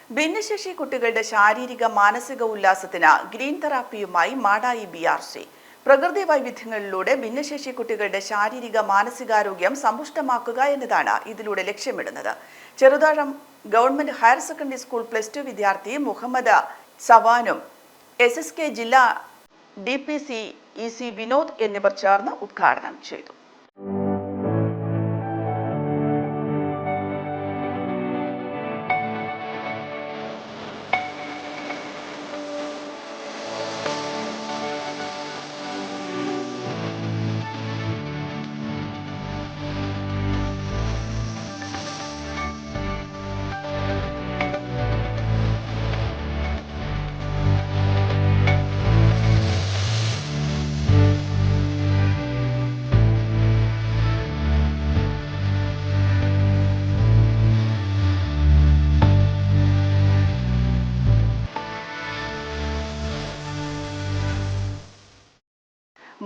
ഭിന്നശേഷി കുട്ടികളുടെ ശാരീരിക മാനസിക ഉല്ലാസത്തിന് ഗ്രീൻ തെറാപ്പിയുമായി മാടായി BRC. പ്രകൃതി വൈവിധ്യങ്ങളിലൂടെ ഭിന്നശേഷി കുട്ടികളുടെ ശാരീരിക മാനസികാരോഗ്യം സമ്പുഷ്ടമാക്കുക എന്നതാണ് ഇതിലൂടെ ലക്ഷ്യമിടുന്നത്. Cheruthazham government higher secondary school +2 വിദ്യാർത്ഥി മുഹമ്മദ് സവാനും SSK ജില്ലാ DPC EC വിനോദ് എന്നിവർ ചേർന്ന് ഉദ്ഘാടനം ചെയ്തു.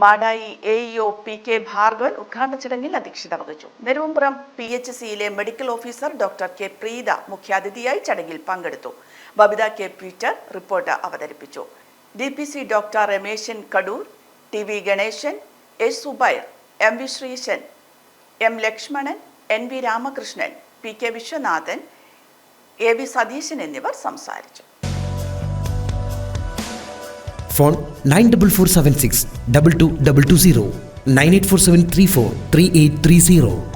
മാടായി AEO PK ഭാർഗവൻ ഉദ്ഘാടന ചടങ്ങിൽ അധ്യക്ഷത വഹിച്ചു. നെരുവമ്പ്രം PHCയിലെ medical officer doctor K Preetha മുഖ്യാതിഥിയായി ചടങ്ങിൽ പങ്കെടുത്തു. ബബിത K പീറ്റർ റിപ്പോർട്ട് അവതരിപ്പിച്ചു. DPC doctor Rameshan Kadur, TV Ganeshan, S Subair, MV Sreesan, M Lakshmanan, NV Ramakrishnan, PK Viswanathan, AV Satheesan എന്നിവർ സംസാരിച്ചു. ഫോൺ 9447622220 9847343830.